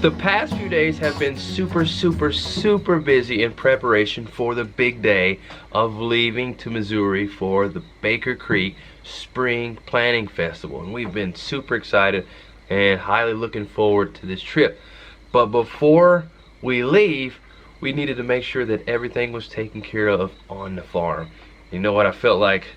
The past few days have been super busy in preparation for the big day of leaving to Missouri for the Baker Creek Spring Planting Festival, and we've been super excited and highly looking forward to this trip. But before we leave, we needed to make sure that everything was taken care of on the farm. You know what, I felt like,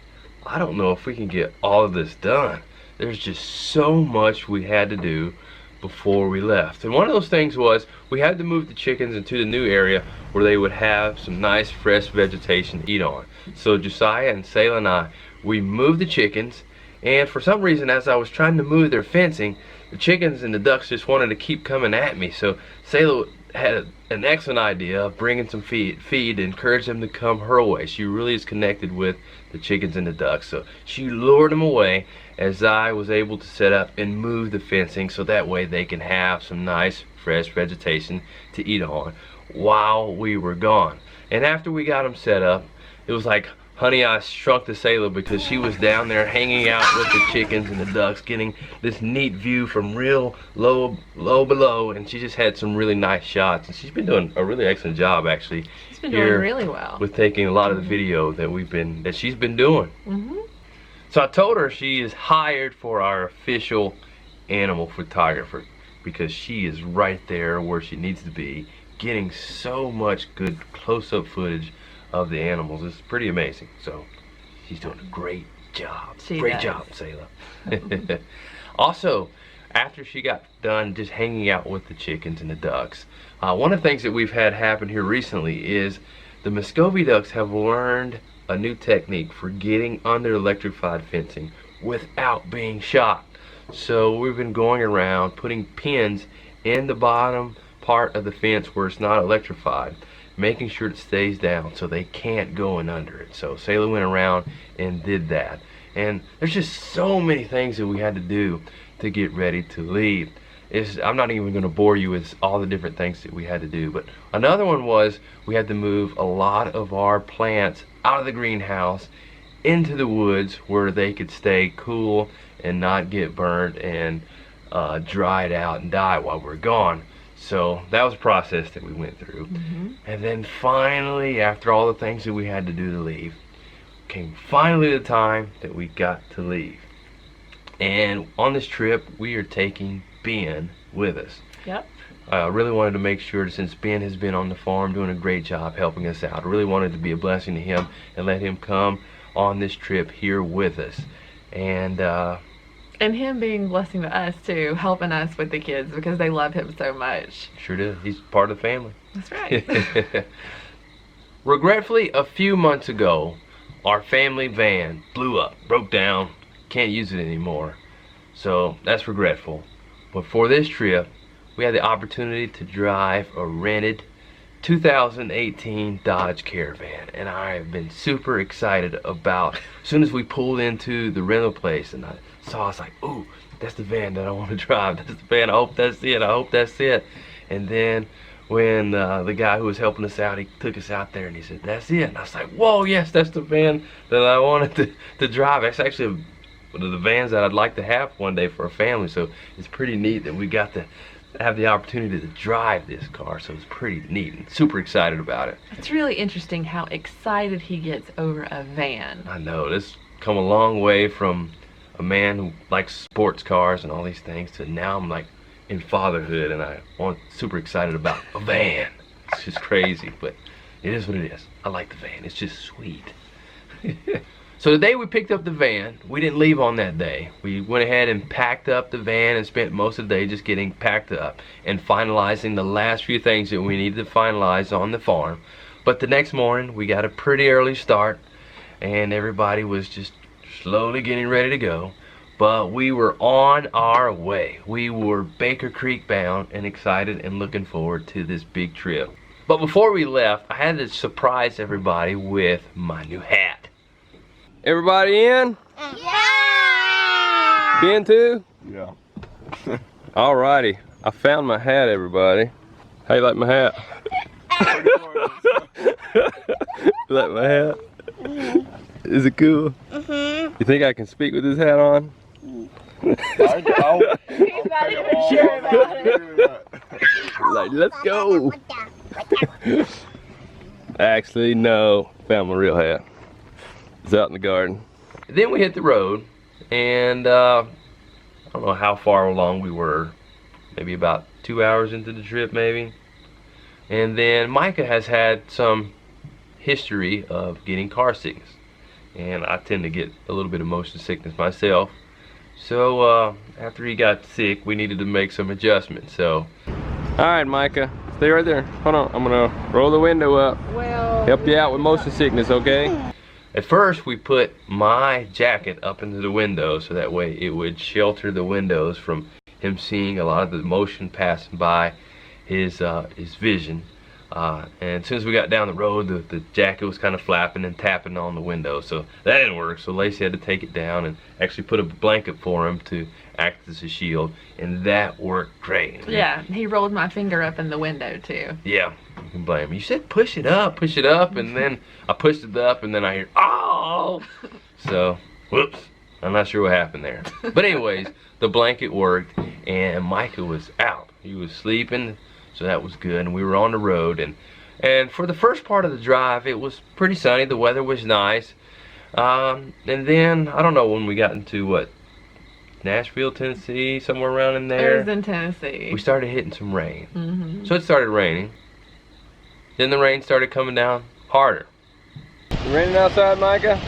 I don't know if we can get all of this done. There's just so much we had to do before we left. And one of those things was we had to move the chickens into the new area where they would have some nice fresh vegetation to eat on. So Josiah and Selah and I, we moved the chickens, and for some reason as I was trying to move their fencing, the chickens and the ducks just wanted to keep coming at me. So Selah had an excellent idea of bringing some feed to encourage them to come her way. She really is connected with the chickens and the ducks, so she lured them away as I was able to set up and move the fencing so that way they can have some nice fresh vegetation to eat on while we were gone. And after we got them set up, it was like Honey I Shrunk the Selah, because she was down there hanging out with the chickens and the ducks, getting this neat view from real low below, and she just had some really nice shots. And she's been doing a really excellent job, actually. She's been doing really well with taking a lot of the video that she's been doing. So I told her she is hired for our official animal photographer, because she is right there where she needs to be, getting so much good close-up footage of the animals. It's pretty amazing. So she's doing a great job. Great job, Selah. Also, after she got done just hanging out with the chickens and the ducks, one of the things that we've had happen here recently is the Muscovy ducks have learned a new technique for getting under electrified fencing without being shot. So we've been going around putting pins in the bottom part of the fence where it's not electrified, making sure it stays down so they can't go in under it. So Selah went around and did that. And there's just so many things that we had to do to get ready to leave. I'm not even going to bore you with all the different things that we had to do, but another one was we had to move a lot of our plants out of the greenhouse into the woods where they could stay cool and not get burnt and dried out and die while we're gone. So that was a process that we went through. And then finally, after all the things that we had to do to leave, came finally the time that we got to leave. And on this trip, we are taking Ben with us. Yep. I really wanted to make sure that since Ben has been on the farm doing a great job helping us out, I really wanted to be a blessing to him and let him come on this trip here with us. And him being a blessing to us too, helping us with the kids because they love him so much. Sure do. He's part of the family. That's right. Regretfully, a few months ago, our family van blew up, broke down, can't use it anymore. So that's regretful. But for this trip, we had the opportunity to drive a rented 2018 Dodge Caravan, and I have been super excited about, as soon as we pulled into the rental place and I was like, ooh, that's the van that I want to drive. That's the van. I hope that's it. I hope that's it. And then when the guy who was helping us out, he took us out there and he said, that's it. And I was like, whoa, yes, that's the van that I wanted to drive. It's actually one of the vans that I'd like to have one day for a family. So it's pretty neat that we got to have the opportunity to drive this car. So it's pretty neat and super excited about it. It's really interesting how excited he gets over a van. I know, this come a long way from a man who likes sports cars and all these things to now I'm like in fatherhood and I'm super excited about a van. It's just crazy, but it is what it is. I like the van. It's just sweet. So the day we picked up the van, we didn't leave on that day. We went ahead and packed up the van and spent most of the day just getting packed up and finalizing the last few things that we needed to finalize on the farm. But the next morning, we got a pretty early start and everybody was just slowly getting ready to go. But we were on our way. We were Baker Creek bound and excited and looking forward to this big trip. But before we left, I had to surprise everybody with my new hat. Everybody in? Yeah! Ben too? Yeah. Alrighty. I found my hat, everybody. How you like my hat? You like my hat? Is it cool? You think I can speak with this hat on? He's not even sure about it. Like, let's go. Actually, no. Found my real hat. It's out in the garden. Then we hit the road, and I don't know how far along we were. Maybe about 2 hours into the trip, maybe. And then Micah has had some history of getting car sickness. And I tend to get a little bit of motion sickness myself. So after he got sick, we needed to make some adjustments. So, all right, Micah, stay right there. Hold on, I'm gonna roll the window up. Well, help you out with motion sickness, okay? At first, we put my jacket up into the window so that way it would shelter the windows from him seeing a lot of the motion passing by his vision. And as soon as we got down the road, the jacket was kind of flapping and tapping on the window, so that didn't work. So Lacie had to take it down and actually put a blanket for him to act as a shield, and that worked great. Yeah, he rolled my finger up in the window too. Yeah, you can blame him. You said push it up, and then I pushed it up, and then I hear, oh! So, whoops, I'm not sure what happened there. But anyways, the blanket worked, and Micah was out. He was sleeping. So that was good, and we were on the road, and for the first part of the drive it was pretty sunny. The weather was nice, and then I don't know when we got into what, Nashville, Tennessee, somewhere around in there. It was in Tennessee. We started hitting some rain. So it started raining. Then the rain started coming down harder. You raining outside, Micah?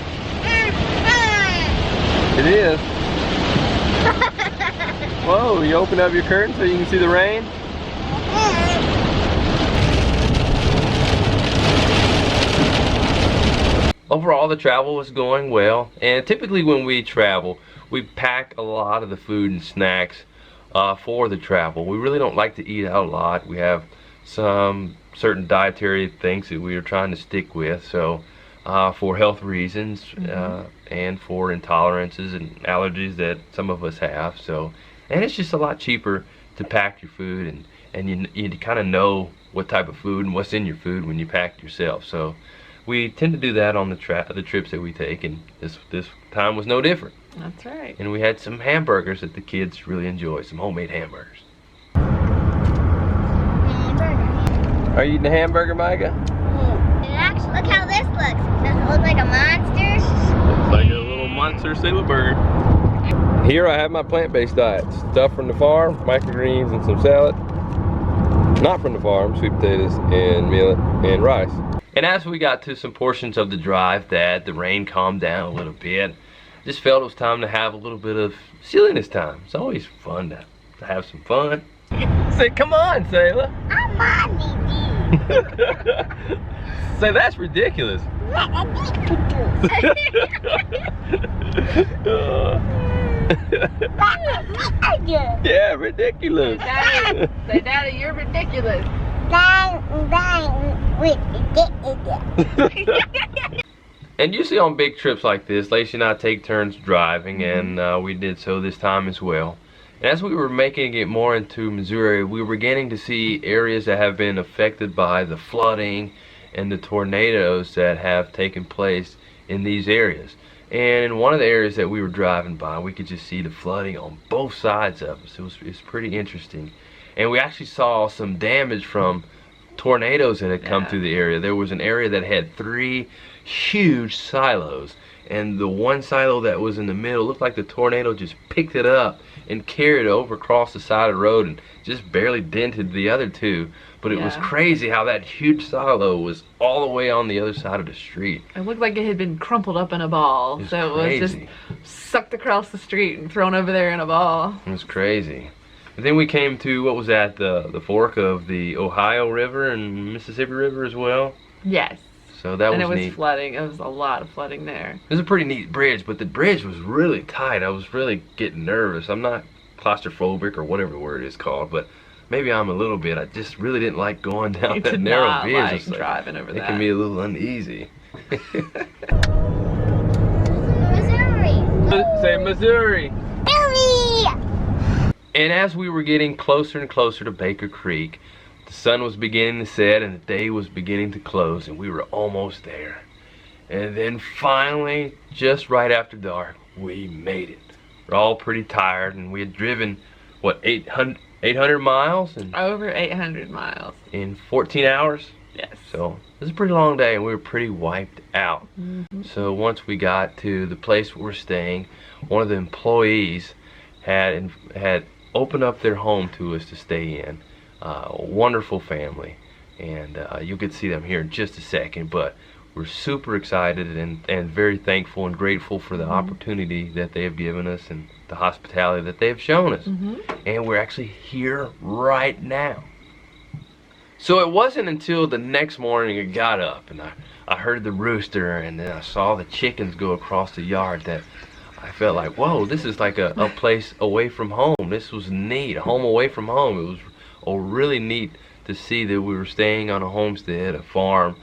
It is. Whoa! You open up your curtain so you can see the rain. Overall, the travel was going well, and typically when we travel, we pack a lot of the food and snacks for the travel. We really don't like to eat out a lot. We have some certain dietary things that we are trying to stick with, so for health reasons and for intolerances and allergies that some of us have. So, and it's just a lot cheaper to pack your food, and you kind of know what type of food and what's in your food when you pack it yourself. So we tend to do that on the trips that we take, and this time was no different. That's right. And we had some hamburgers that the kids really enjoy, some homemade hamburgers. Hamburger. Are you eating a hamburger, Micah? Actually, look how this looks. Does it look like a monster? Looks like a little monster Selah burger. Here I have my plant-based diet. Stuff from the farm, microgreens and some salad. Not from the farm, sweet potatoes and millet and rice. And as we got to some portions of the drive that the rain calmed down a little bit, just felt it was time to have a little bit of silliness time. It's always fun to have some fun. Say, come on, Selah. I'm on, baby. Say, that's ridiculous. Yeah, ridiculous. Say, Daddy, you're ridiculous. And usually on big trips like this, Lacie and I take turns driving, and we did so this time as well. And as we were making it more into Missouri, we were beginning to see areas that have been affected by the flooding and the tornadoes that have taken place in these areas. And in one of the areas that we were driving by, we could just see the flooding on both sides of us. It was pretty interesting. And we actually saw some damage from tornadoes that had come through the area. There was an area that had 3 huge silos, and the one silo that was in the middle looked like the tornado just picked it up and carried it over across the side of the road and just barely dented the other 2. But it was crazy how that huge silo was all the way on the other side of the street. It looked like it had been crumpled up in a ball. It was just sucked across the street and thrown over there in a ball. It was crazy. And then we came to, what was that, the fork of the Ohio River and Mississippi River as well? Yes. So that was neat. And it was flooding. It was a lot of flooding there. It was a pretty neat bridge, but the bridge was really tight. I was really getting nervous. I'm not claustrophobic or whatever the word is called, but maybe I'm a little bit. I just really didn't like going down that narrow bridge. Like driving over that. It can be a little uneasy. Missouri. Say Missouri. Missouri. And as we were getting closer and closer to Baker Creek, the sun was beginning to set and the day was beginning to close, and we were almost there. And then finally, just right after dark, we made it. We're all pretty tired, and we had driven, what, 800 miles and Over 800 miles. in 14 hours. Yes. So it was a pretty long day, and we were pretty wiped out. So once we got to the place where we're staying, one of the employees had opened up their home to us to stay in. A wonderful family, and you could see them here in just a second. But we're super excited and very thankful and grateful for the opportunity that they have given us and the hospitality that they have shown us. And we're actually here right now. So it wasn't until the next morning I got up and I heard the rooster, and then I saw the chickens go across the yard that I felt like, whoa, this is like a place away from home. This was neat, a home away from home. It was really neat to see that we were staying on a homestead, a farm,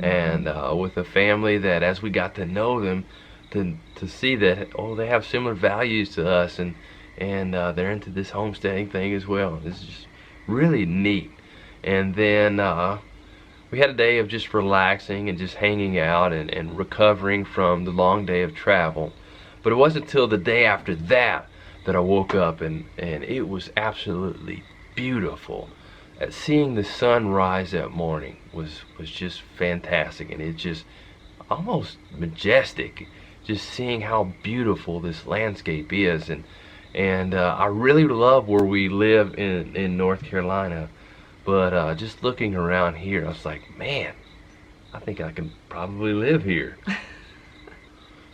and with a family that, as we got to know them, to see that, oh, they have similar values to us, and they're into this homesteading thing as well. This is just really neat. And then we had a day of just relaxing and just hanging out and recovering from the long day of travel. But it wasn't until the day after that that I woke up, and it was absolutely beautiful. Seeing the sun rise that morning was just fantastic, and it just almost majestic, just seeing how beautiful this landscape is. And I really love where we live in North Carolina. But just looking around here, I was like, man, I think I can probably live here.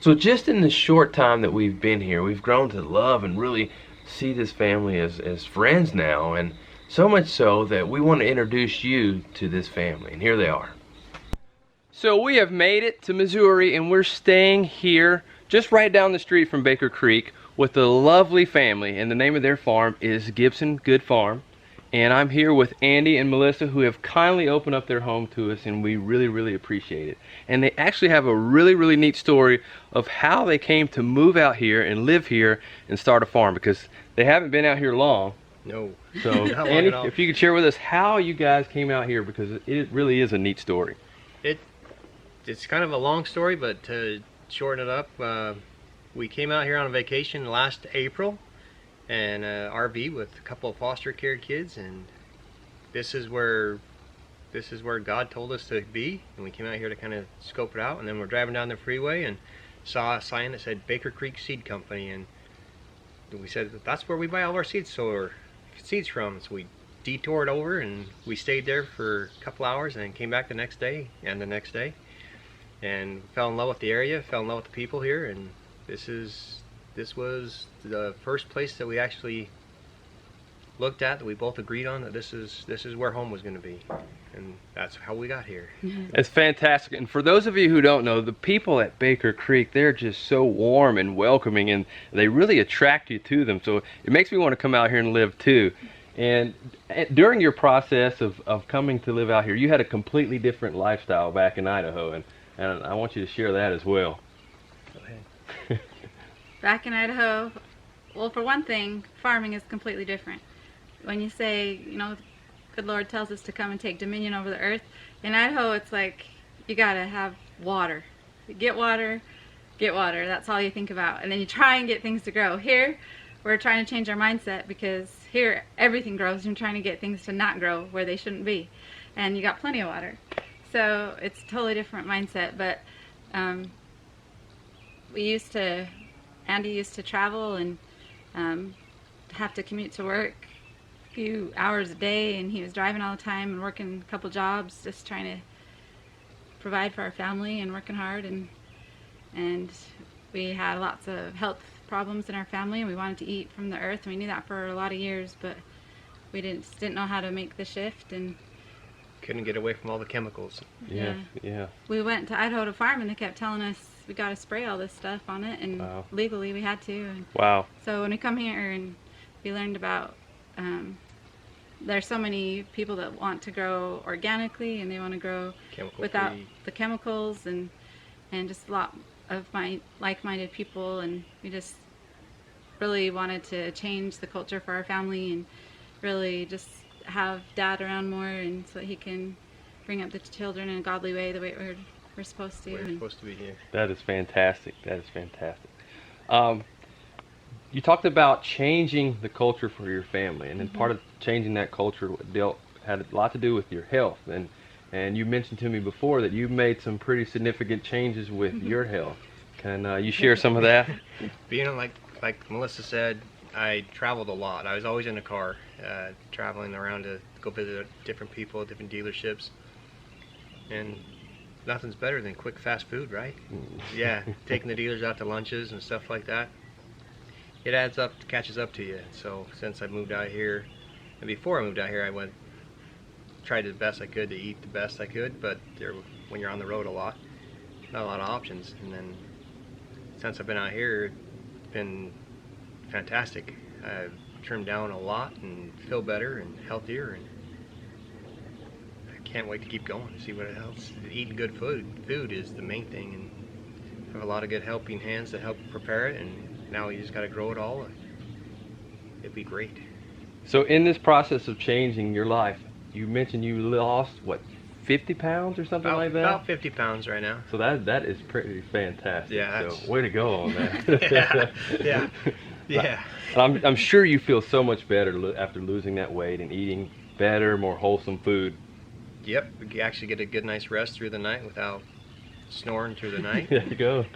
So just in the short time that we've been here, we've grown to love and really see this family as friends now. And so much so that we want to introduce you to this family. And here they are. So we have made it to Missouri, and we're staying here just right down the street from Baker Creek with a lovely family. And the name of their farm is Gibson Farm. And I'm here with Andy and Melissa, who have kindly opened up their home to us, and we really, really appreciate it. And they actually have a really, really neat story of how they came to move out here and live here and start a farm, because they haven't been out here long. No. So, Andy, if you could share with us how you guys came out here, because it really is a neat story. It's kind of a long story, but to shorten it up, we came out here on a vacation last April, and RV with a couple of foster care kids, and this is where God told us to be, and we came out here to kind of scope it out. And then we're driving down the freeway and saw a sign that said Baker Creek Seed Company, and we said that's where we buy all of our seeds from. So we detoured over, and we stayed there for a couple hours, and then came back the next day and the next day, and fell in love with the area, fell in love with the people here. And this was the first place that we actually looked at, that we both agreed on, that this is where home was going to be, and that's how we got here. It's fantastic. And for those of you who don't know, the people at Baker Creek, they're just so warm and welcoming, and they really attract you to them. So it makes me want to come out here and live too. And during your process of coming to live out here, you had a completely different lifestyle back in Idaho, and I want you to share that as well. Go ahead. Back in Idaho, well, for one thing, farming is completely different. When you say, you know, good Lord tells us to come and take dominion over the earth, in Idaho it's like you gotta have water. Get water, that's all you think about. And then you try and get things to grow. Here, we're trying to change our mindset, because here everything grows, and you're trying to get things to not grow where they shouldn't be. And you got plenty of water. So it's a totally different mindset. But Andy used to travel and have to commute to work a few hours a day, and he was driving all the time and working a couple jobs, just trying to provide for our family and working hard. And we had lots of health problems in our family, and we wanted to eat from the earth, and we knew that for a lot of years, but we didn't know how to make the shift, and couldn't get away from all the chemicals. Yeah. We went to Idaho to farm, and they kept telling us we got to spray all this stuff on it, and legally we had to. And wow. So when we come here and we learned about, there's so many people that want to grow organically, and they want to grow without the chemicals, and just a lot of my like-minded people, and we just really wanted to change the culture for our family, and really just have Dad around more, and so that he can bring up the children in a godly way, the way we're supposed to. We're supposed to be here. That is fantastic. That is fantastic. you talked about changing the culture for your family, and then part of changing that culture had a lot to do with your health. And you mentioned to me before that you made some pretty significant changes with your health. Can you share some of that? Being like Melissa said, I traveled a lot. I was always in a car, traveling around to go visit different people, different dealerships, and nothing's better than quick, fast food, right? Yeah, taking the dealers out to lunches and stuff like that. It adds up, catches up to you. So since I moved out here, and before I moved out here, I tried the best I could to eat the best I could, but when you're on the road a lot, not a lot of options. And then since I've been out here, it's been fantastic. I've trimmed down a lot and feel better and healthier, and I can't wait to keep going to see what else. Eating good food is the main thing, and I have a lot of good helping hands to help prepare it, and now you just got to grow it all. It'd be great. So in this process of changing your life, you mentioned you lost, what, 50 pounds or something like that? About 50 pounds right now. So that is pretty fantastic. Yeah. So way to go on that. Yeah. And I'm sure you feel so much better after losing that weight and eating better, more wholesome food. Yep. We actually get a good, nice rest through the night without snoring through the night. There you go.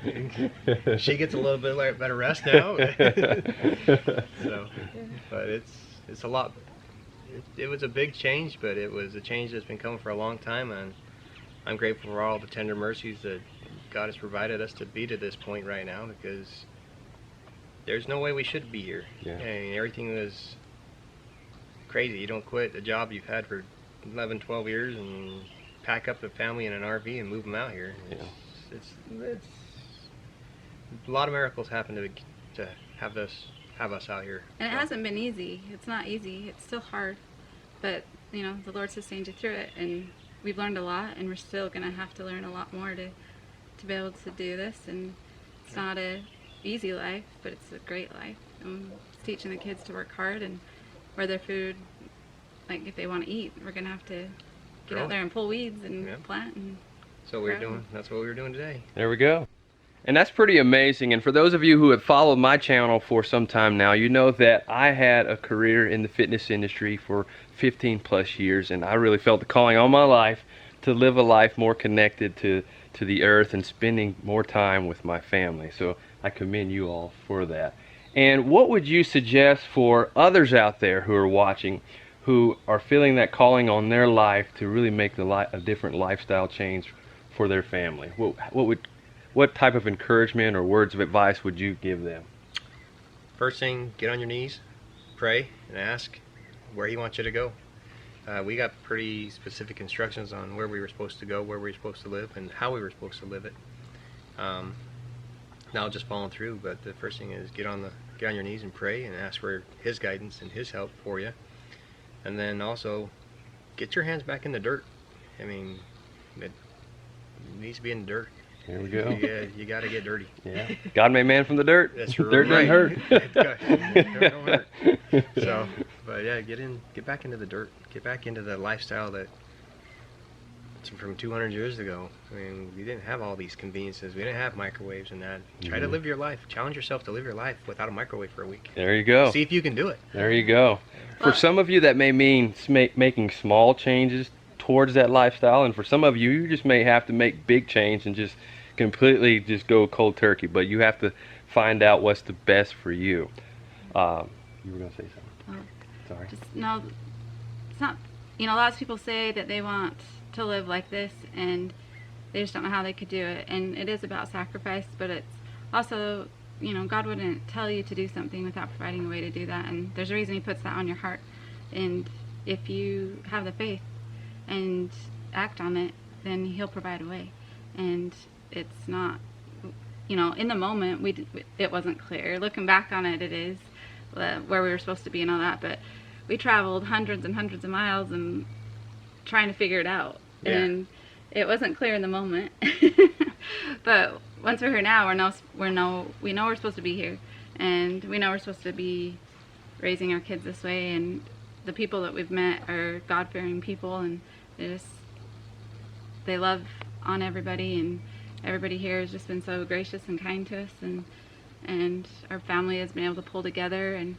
She gets a little bit better rest now. So, but it's a lot. It was a big change, but it was a change that's been coming for a long time, and I'm grateful for all the tender mercies that God has provided us to be to this point right now, because there's no way we should be here. Yeah. I mean, everything was crazy. You don't quit a job you've had for 11, 12 years and pack up the family in an RV and move them out here. It's a lot of miracles happen to have us out here. And it hasn't been easy. It's not easy. It's still hard. But, you know, the Lord sustained you through it, and we've learned a lot, and we're still going to have to learn a lot more to be able to do this. And it's not a easy life, but it's a great life. And it's teaching the kids to work hard, and where their food, like if they want to eat, we're going to have to get out there and pull weeds and plant. And so we're doing. That's what we were doing today. There we go. And that's pretty amazing. And for those of you who have followed my channel for some time now, you know that I had a career in the fitness industry for 15 plus years, and I really felt the calling on my life to live a life more connected to the earth and spending more time with my family. So I commend you all for that. And what would you suggest for others out there who are watching, who are feeling that calling on their life to really make a different lifestyle change for their family? What type of encouragement or words of advice would you give them? First thing, get on your knees, pray, and ask where He wants you to go. We got pretty specific instructions on where we were supposed to go, where we were supposed to live, and how we were supposed to live it. Now just following through, but the first thing is get on your knees and pray and ask for His guidance and His help for you. And then also get your hands back in the dirt. I mean, it needs to be in the dirt. Here we go. Yeah, you got to get dirty. Yeah. God made man from the dirt. That's Dirt right. doesn't hurt. Dirt don't hurt. So, but yeah, get back into the dirt. Get back into the lifestyle that from 200 years ago. I mean, we didn't have all these conveniences. We didn't have microwaves and that. Try to live your life. Challenge yourself to live your life without a microwave for a week. There you go. See if you can do it. There you go. For some of you, that may mean making small changes towards that lifestyle, and for some of you, you just may have to make big change and just completely just go cold turkey. But you have to find out what's the best for you. You were going to say something. Sorry. No, it's not. You know, lots of people say that they want to live like this, and they just don't know how they could do it. And it is about sacrifice, but it's also, you know, God wouldn't tell you to do something without providing a way to do that. And there's a reason He puts that on your heart. And if you have the faith and act on it, then He'll provide a way. And it's not, you know, in the moment it wasn't clear. Looking back on it, it is where we were supposed to be and all that. But we traveled hundreds and hundreds of miles and trying to figure it out. Yeah. And it wasn't clear in the moment. But once we're here now, we know we're supposed to be here, and we know we're supposed to be raising our kids this way. And the people that we've met are God-fearing people, and they love on everybody, and everybody here has just been so gracious and kind to us, and and our family has been able to pull together, and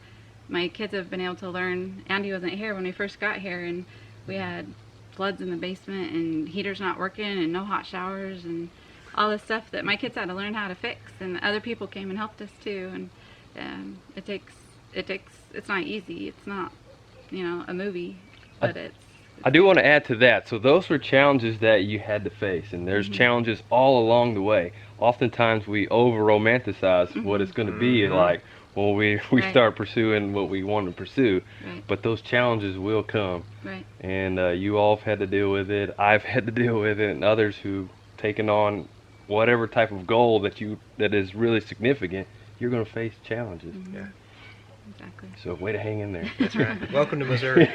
my kids have been able to learn. Andy wasn't here when we first got here, and we had floods in the basement and heaters not working and no hot showers and all this stuff that my kids had to learn how to fix, and other people came and helped us too. And it's not easy. It's not, you know, a movie, but I do want to add to that. So those were challenges that you had to face, and there's challenges all along the way. Oftentimes we over romanticize what it's going to be like when we start pursuing what we want to pursue. But those challenges will come. And you all have had to deal with it. I've had to deal with it, and others who've taken on whatever type of goal that is really significant. You're going to face challenges. Yeah. Exactly. So way to hang in there. That's right. Welcome to Missouri.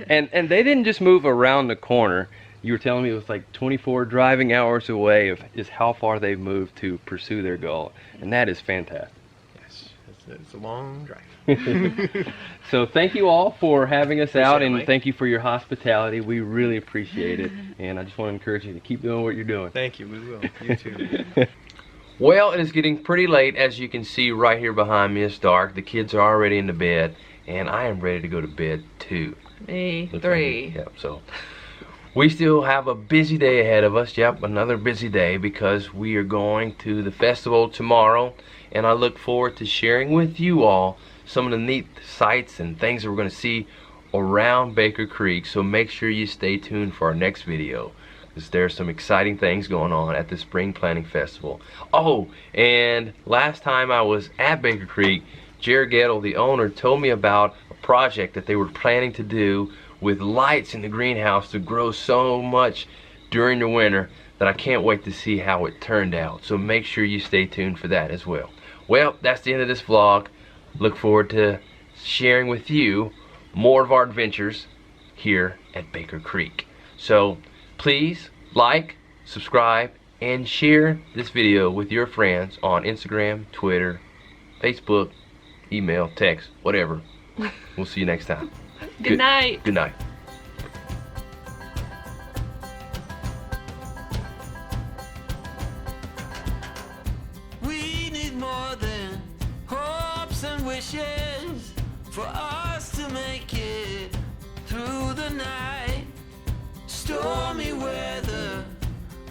And they didn't just move around the corner. You were telling me it was like 24 driving hours away is how far they've moved to pursue their goal. And that is fantastic. Yes, it's a long drive. So thank you all for having us out, and Mike. thank you for your hospitality. We really appreciate it. And I just want to encourage you to keep doing what you're doing. Thank you. We will. You too. Well, it is getting pretty late. As you can see right here behind me, it's dark. The kids are already in the bed, and I am ready to go to bed too. Me, Looks 3. Like, yep, so we still have a busy day ahead of us. Yep, another busy day, because we are going to the festival tomorrow, and I look forward to sharing with you all some of the neat sights and things that we're going to see around Baker Creek. So make sure you stay tuned for our next video, because there's some exciting things going on at the Spring Planting Festival. Oh, and last time I was at Baker Creek, Jared Gettle, the owner, told me about a project that they were planning to do with lights in the greenhouse to grow so much during the winter that I can't wait to see how it turned out. So make sure you stay tuned for that as well. Well, that's the end of this vlog. Look forward to sharing with you more of our adventures here at Baker Creek. So please like, subscribe, and share this video with your friends on Instagram, Twitter, Facebook, email, text, whatever. We'll see you next time. Good night. Good night. We need more than hopes and wishes for us to make it through the night. Stormy weather,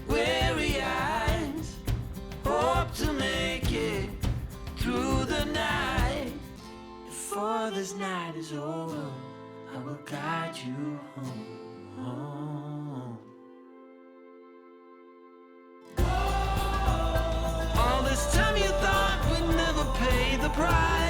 weary eyes, hope to make it through the night. Before this night is over, I will guide you home. All this time you thought we'd never pay the price.